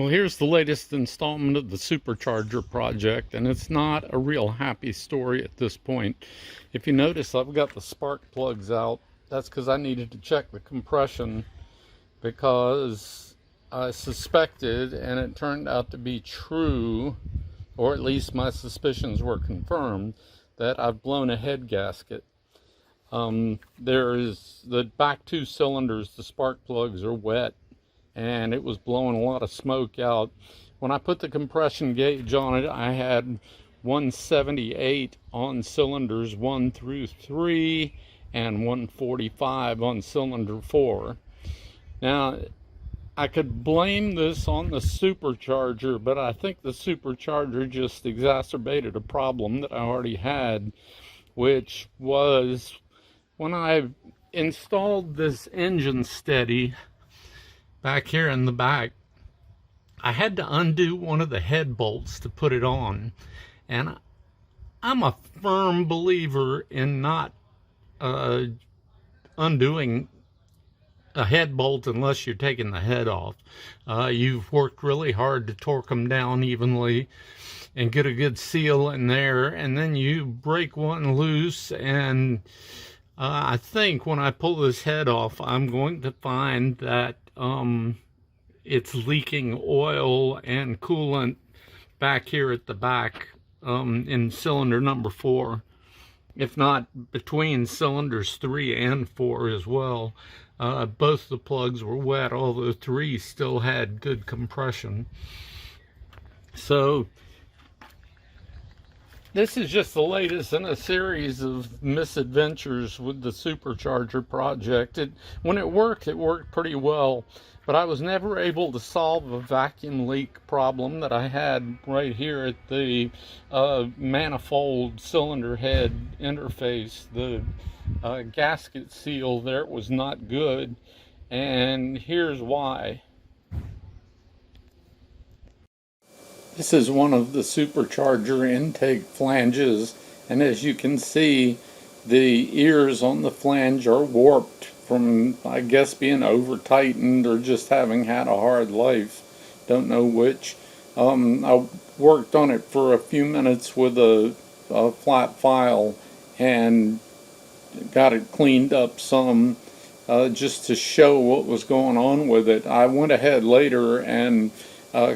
Well, here's the latest installment of the Supercharger project, and it's not a real happy story at this point. If you notice, I've got the spark plugs out. That's because I needed to check the compression because I suspected, and it turned out to be true, or at least my suspicions were confirmed, that I've blown a head gasket. There's the back two cylinders, the spark plugs are wet, and it was blowing a lot of smoke out. When I put the compression gauge on it, I had 178 on cylinders 1 through 3 and 145 on cylinder 4. Now, I could blame this on the supercharger, but I think the supercharger just exacerbated a problem that I already had, which was when I installed this engine steady back here in the back, I had to undo one of the head bolts to put it on. And I'm a firm believer in not undoing a head bolt unless you're taking the head off. You've worked really hard to torque them down evenly and get a good seal in there, and then you break one loose, and I think when I pull this head off, I'm going to find that it's leaking oil and coolant back here at the back in cylinder number 4, if not between cylinders 3 and 4 as well. Both the plugs were wet, although 3 still had good compression. So this is just the latest in a series of misadventures with the Supercharger project. When it worked pretty well, but I was never able to solve a vacuum leak problem that I had right here at the manifold cylinder head interface. The gasket seal there was not good, and here's why. This is one of the supercharger intake flanges, and as you can see, the ears on the flange are warped from, I guess, being over tightened or just having had a hard life. Don't know which. I worked on it for a few minutes with a flat file and got it cleaned up some just to show what was going on with it. I went ahead later and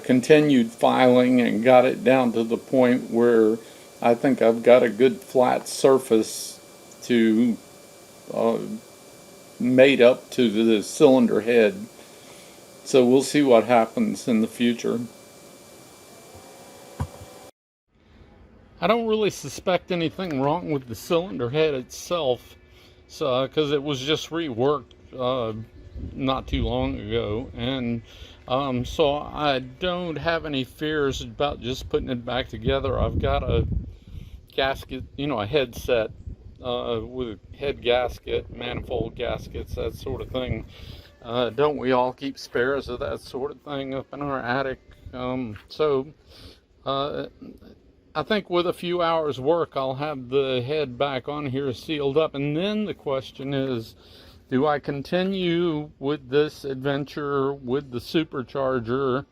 continued filing and got it down to the point where I think I've got a good flat surface to made up to the cylinder head. So we'll see what happens in the future. I don't really suspect anything wrong with the cylinder head itself, so because it was just reworked not too long ago, and so I don't have any fears about just putting it back together. I've got a gasket, a headset with a head gasket, manifold gaskets, that sort of thing. Don't we all keep spares of that sort of thing up in our attic? I think with a few hours work, I'll have the head back on here sealed up, and then the question is, do I continue with this adventure with the supercharger,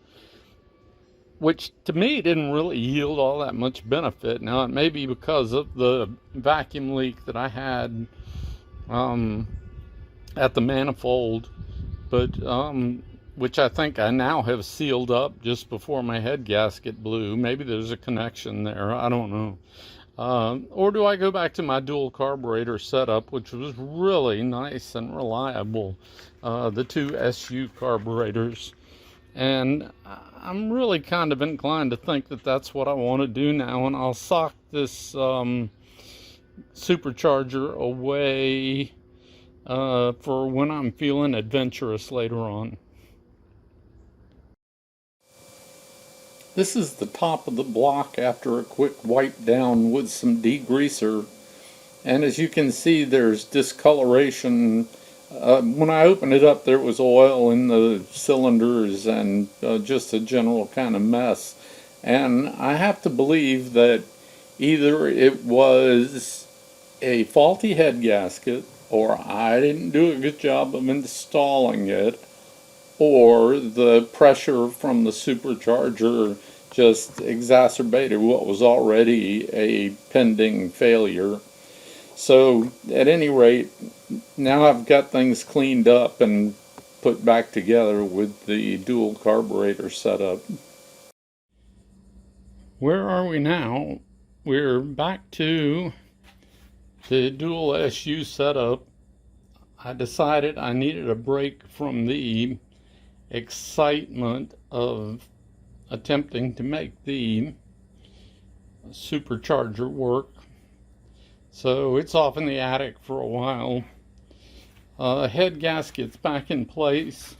which to me didn't really yield all that much benefit? Now, it may be because of the vacuum leak that I had at the manifold, but which I think I now have sealed up just before my head gasket blew. Maybe there's a connection there, I don't know. Or do I go back to my dual carburetor setup, which was really nice and reliable, the 2 SU carburetors? And I'm really kind of inclined to think that that's what I want to do now, and I'll sock this supercharger away for when I'm feeling adventurous later on. This is the top of the block after a quick wipe down with some degreaser, and as you can see, there's discoloration. When I opened it up, there was oil in the cylinders and just a general kind of mess, and I have to believe that either it was a faulty head gasket, or I didn't do a good job of installing it, or the pressure from the supercharger just exacerbated what was already a pending failure. So at any rate, now I've got things cleaned up and put back together with the dual carburetor setup. Where are we now? We're back to the dual SU setup. I decided I needed a break from the excitement of attempting to make the supercharger work. So it's off in the attic for a while. Head gasket's back in place.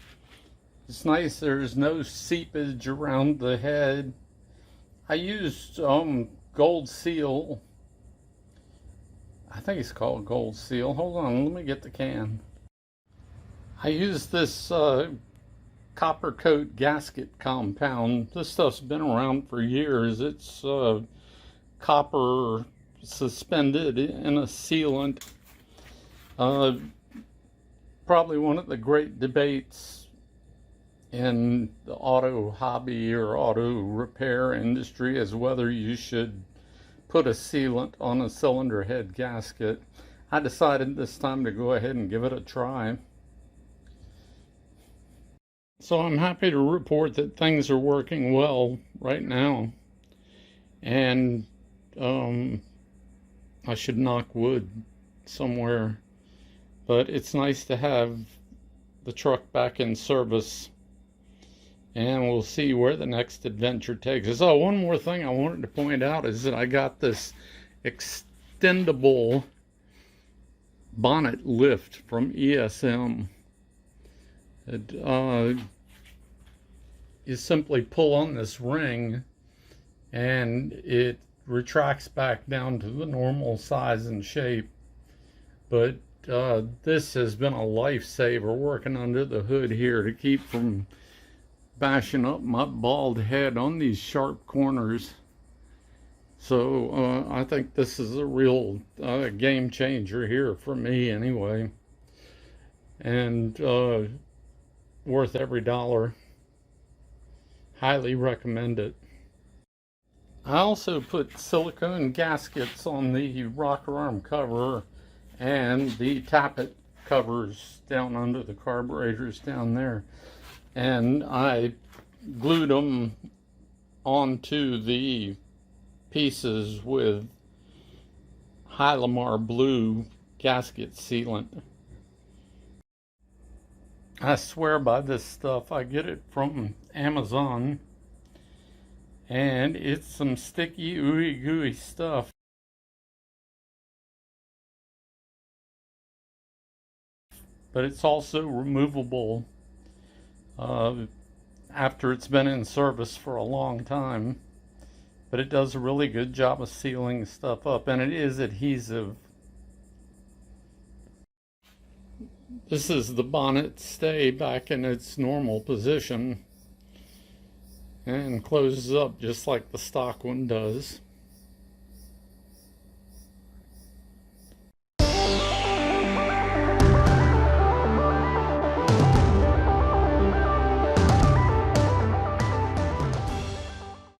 It's nice there's no seepage around the head. I used gold seal. I think it's called gold seal. Hold on, let me get the can. I used this copper coat gasket compound. This stuff's been around for years. It's copper suspended in a sealant. Probably one of the great debates in the auto hobby or auto repair industry is whether you should put a sealant on a cylinder head gasket. I decided this time to go ahead and give it a try. So I'm happy to report that things are working well right now. And I should knock wood somewhere. But it's nice to have the truck back in service. And we'll see where the next adventure takes us. Oh, one more thing I wanted to point out is that I got this extendable bonnet lift from ESM. You simply pull on this ring and it retracts back down to the normal size and shape. But this has been a lifesaver working under the hood here to keep from bashing up my bald head on these sharp corners. So I think this is a real game changer here for me anyway. And worth every dollar. Highly recommend it. I also put silicone gaskets on the rocker arm cover and the tappet covers down under the carburetors down there. And I glued them onto the pieces with Hylamar blue gasket sealant. I swear by this stuff. I get it from Amazon, and it's some sticky, ooey gooey stuff. But it's also removable after it's been in service for a long time. But it does a really good job of sealing stuff up, and it is adhesive. This is the bonnet stay back in its normal position and closes up just like the stock one does.